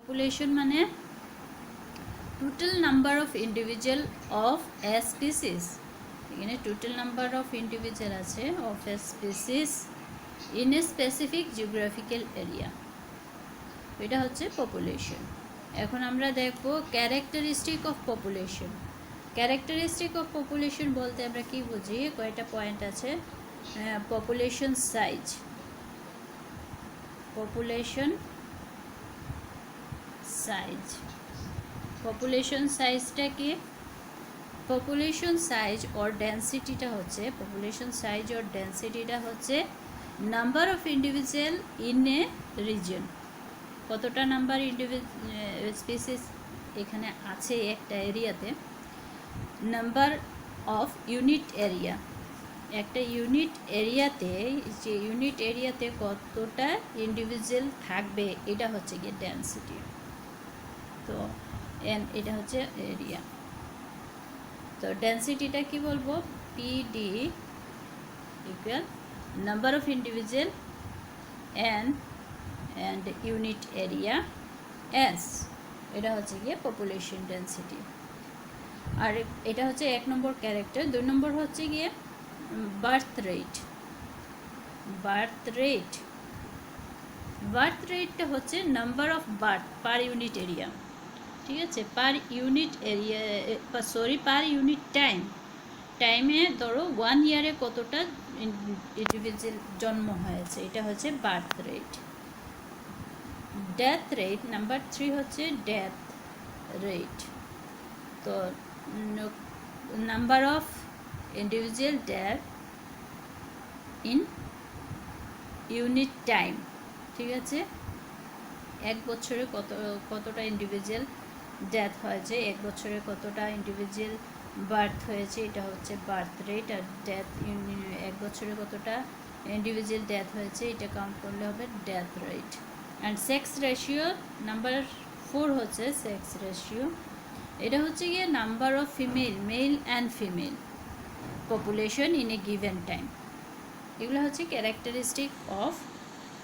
Population মানে total number of individual of A species. এখানে total number of individual আছে of A species in a specific geographical area, এটা হচ্ছে population. এখন আমরা দেখব characteristic of population. Characteristic of population বলতে আমরা কি বুঝি, কয়টা পয়েন্ট আছে। Population size, population size, population সাইজটা কি, পপুলেশন সাইজ অর ডেন্সিটিটা হচ্ছে, পপুলেশন সাইজ অর ডেন্সিটিটা হচ্ছে number of individual in a reason, কতটা নাম্বার স্পিসিস এখানে আছে একটা এরিয়াতে, নাম্বার অফ ইউনিট এরিয়া, একটা ইউনিট এরিয়াতে, যে ইউনিট এরিয়াতে কতটা ইন্ডিভিজুয়াল থাকবে এটা হচ্ছে গিয়ে ডেন্সিটি। তো এটা হচ্ছে এরিয়া। তো ডেন্সিটিটা কি বলবো, PD equal number of individual and unit area S, এটা হচ্ছে গিয়ে পপুলেশন ডেন্সিটি। আর এটা হচ্ছে 1 নম্বর ক্যারেক্টার। 2 নম্বর হচ্ছে গিয়ে birth rate. Birth rate, birth রেটটা হচ্ছে number of birth per unit area, ঠিক আছে, per unit area, sorry per unit time, টাইমে ধরো 1 ইয়ারে কতটা ইন্ডিভিজুয়াল জন্ম হয়েছে, এটা হচ্ছে birth rate. Death rate, number 3 হচ্ছে ডেথ রেট। তো number of individual death in unit time, ঠিক আছে, 1 বছরে কতটা ইন্ডিভিজুয়াল ডেথ হয়েছে, 1 বছরে কতটা ইন্ডিভিজুয়াল বার্থ হয়েছে, এটা হচ্ছে বার্থ রেট। আর ডেথ 1 বছরে কতটা ইন্ডিভিজুয়াল ডেথ হয়েছে এটা কাউন্ট করলে হবে death rate. And sex ratio, number 4 হচ্ছে সেক্স রেশিও, এটা হচ্ছে গিয়ে number of female, male and female population in a given time. এগুলো হচ্ছে ক্যারেক্টারিস্টিক অফ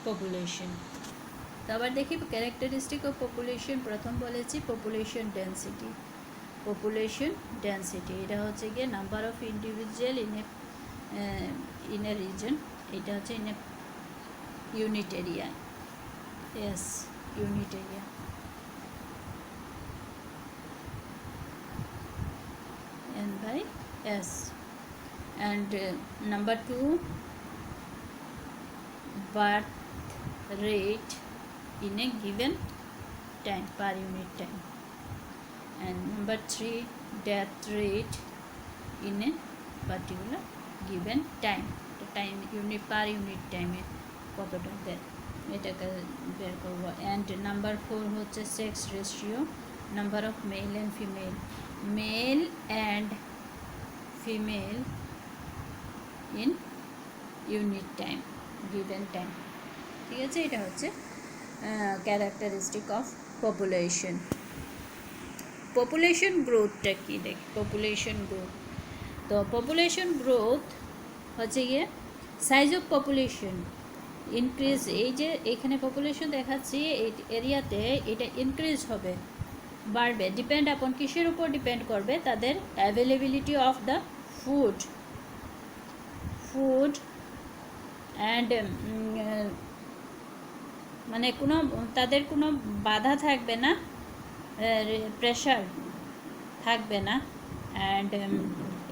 পপুলেশন। তো আবার দেখি ক্যারেক্টারিস্টিক অফ পপুলেশন। প্রথম বলেছি পপুলেশন ডেন্সিটি। পপুলেশন ডেন্সিটি এটা হচ্ছে গিয়ে number of individual in a reason, এটা হচ্ছে in a unit area, S unit area. N by S. And number 2, birth rate in a given time, per unit time. And number 3, death rate in a particular given time. The time unit per unit time কতটা দেয় এটাকে বের করবো। And number 4 হচ্ছে sex ratio, number of male and female, male and female in unit time, given time, ঠিক আছে। এটা হচ্ছে ক্যারেক্টারিস্টিক অফ পপুলেশন। পপুলেশন গ্রোথটা কী দেখি, পপুলেশন গ্রোথ। তো পপুলেশন গ্রোথ হচ্ছে গিয়ে সাইজ অফ পপুলেশন ইনক্রিজ, এই যে এখানে পপুলেশন দেখাচ্ছি এই এরিয়াতে, এটা ইনক্রিজ হবে, বাড়বে, ডিপেন্ড আপন কিসের উপর ডিপেন্ড করবে, তাদের availability of the food and মানে কোনো তাদের কোনো বাধা থাকবে না, প্রেশার থাকবে না। অ্যান্ড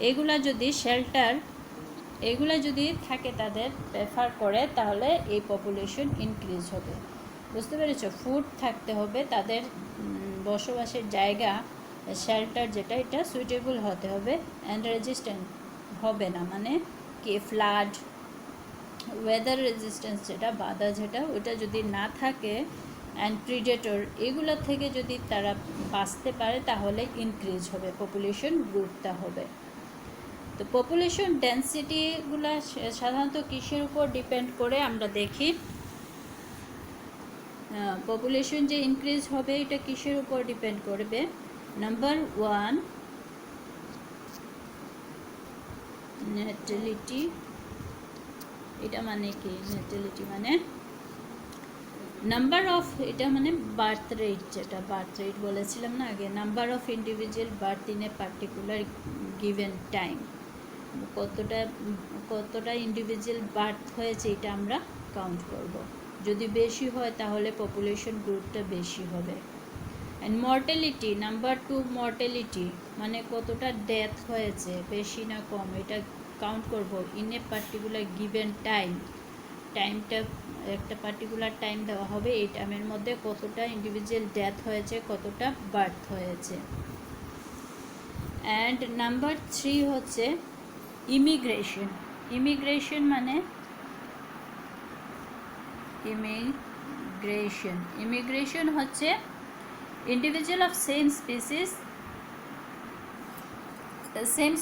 এগুলা যদি শেল্টার, এগুলা যদি থাকে তাদের প্রেফার করে, তাহলে এই পপুলেশন ইনক্রিজ হবে। বুঝতে পেরেছ, ফুড থাকতে হবে, তাদের বসবাসের জায়গা, শেল্টার যেটা, এটা সুইটেবল হতে হবে, অ্যান্ড রেজিস্ট্যান্ট হবে না, মানে কি ফ্লাড, ওয়েদার রেজিস্ট্যান্স যেটা, বাধা যেটা, ওটা যদি না থাকে, অ্যান্ড প্রিডেটর, এগুলো থেকে যদি তারা বাঁচতে পারে, তাহলে ইনক্রিজ হবে, পপুলেশন গ্রোথটা হবে। তো পপুলেশন ডেন্সিটিগুলো সাধারণত কিসের উপর ডিপেন্ড করে আমরা দেখি, পপুলেশন যে ইনক্রিজ হবে এটা কিসের উপর ডিপেন্ড করবে। নাম্বার 1, ন্যাটালিটি। এটা মানে কি, ন্যাটালিটি মানে নাম্বার অফ, এটা মানে বার্থ রেট, যেটা বার্থ রেট বলেছিলাম না আগে, number of individual birth in a particular given time, কতটা কতটা ইন্ডিভিজুয়াল বার্থ হয়েছে এটা আমরা কাউন্ট করব। যদি বেশি হয় তাহলে পপুলেশন গ্রুপটা বেশি হবে। অ্যান্ড মর্টালিটি, নাম্বার 2 মর্টালিটি মানে কতটা ডেথ হয়েছে, বেশি না কম, এটা কাউন্ট করব in a particular given time. টাইমটা একটা পার্টিকুলার টাইম দেওয়া হবে, এই টাইমের মধ্যে কতটা ইন্ডিভিজুয়াল ডেথ হয়েছে, কতটা বার্থ হয়েছে। অ্যান্ড নাম্বার 3 হচ্ছে ইমিগ্রেশন। ইমিগ্রেশন মানে ইমিগ্রেশন হচ্ছে individual of same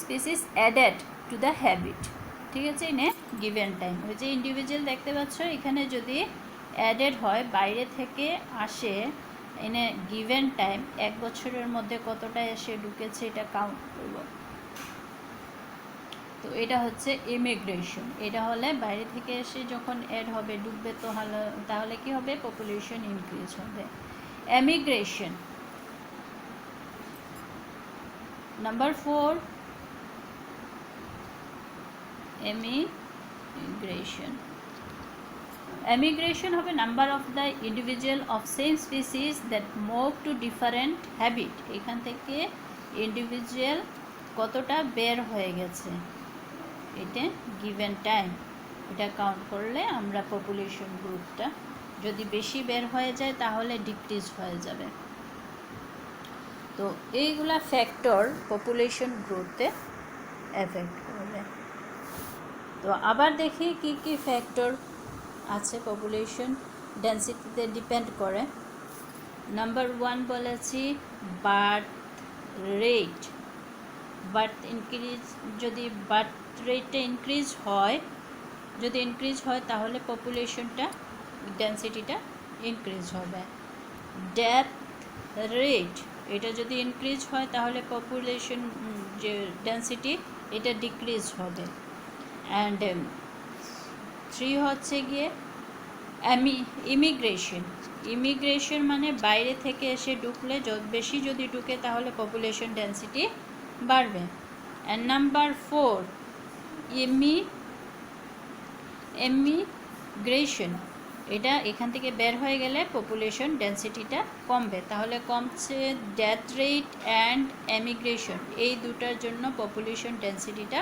species added to the habit, ঠিক আছে, ইন এ গিভেন টাইম। ওই যে ইন্ডিভিজুয়াল দেখতে পাচ্ছ এখানে যদি অ্যাডেড হয়, বাইরে থেকে আসে ইন এ গিভেন টাইম, 1 বছরের মধ্যে কতটা এসে ঢুকেছে এটা কাউন্ট করব। তো এটা হচ্ছে ইমিগ্রেশন। এটা হলে বাইরে থেকে এসে যখন অ্যাড হবে, ঢুকবে, তো তাহলে কি হবে, পপুলেশন ইনক্রিজ হবে। এমিগ্রেশন, নাম্বার 4 এমিগ্রেশন হবে number of the individual of same species that move to different habit. এখান থেকে ইন্ডিভিজুয়াল কতটা বের হয়ে গেছে, এটা গিভেন টাইম, এটা কাউন্ট করলে আমরা পপুলেশন গ্রুপটা, যদি বেশি বের হয়ে যায় তাহলে ডিক্রিজ হয়ে যাবে। তো এইগুলা ফ্যাক্টর পপুলেশন গ্রোথে এফেক্ট করবে। তো আবার দেখি কি কি ফ্যাক্টর আছে পপুলেশন ডেন্সিটিতে ডিপেন্ড করে। নাম্বার 1 বলেছি বার্থ রেট। বার্থ ইনক্রিজ, যদি বার্থ রেটটা ইনক্রিজ হয় তাহলে পপুলেশনটা ডেন্সিটিটা ইনক্রিজ হবে। ডেথ রেট, এটা যদি ইনক্রিজ হয় তাহলে পপুলেশন যে ডেন্সিটি এটা ডিক্রিজ হবে। অ্যান্ড 3 হচ্ছে গিয়ে ইমিগ্রেশন মানে বাইরে থেকে এসে ঢুকলে, বেশি যদি ঢুকে তাহলে পপুলেশন ডেন্সিটি বাড়বে। অ্যান্ড নাম্বার 4 এমিগ্রেশন, এটা এখান থেকে বের হয়ে গেলে পপুলেশন ডেন্সিটিটা কমবে, তাহলে কমছে ডেথ রেট অ্যান্ড এমিগ্রেশন, এই দুটার জন্য পপুলেশন ডেন্সিটিটা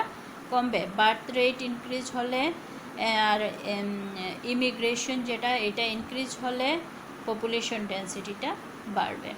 কমবে। বার্থ রেট ইনক্রিজ হলে আর ইমিগ্রেশন যেটা, এটা ইনক্রিজ হলে পপুলেশন ডেন্সিটিটা বাড়বে।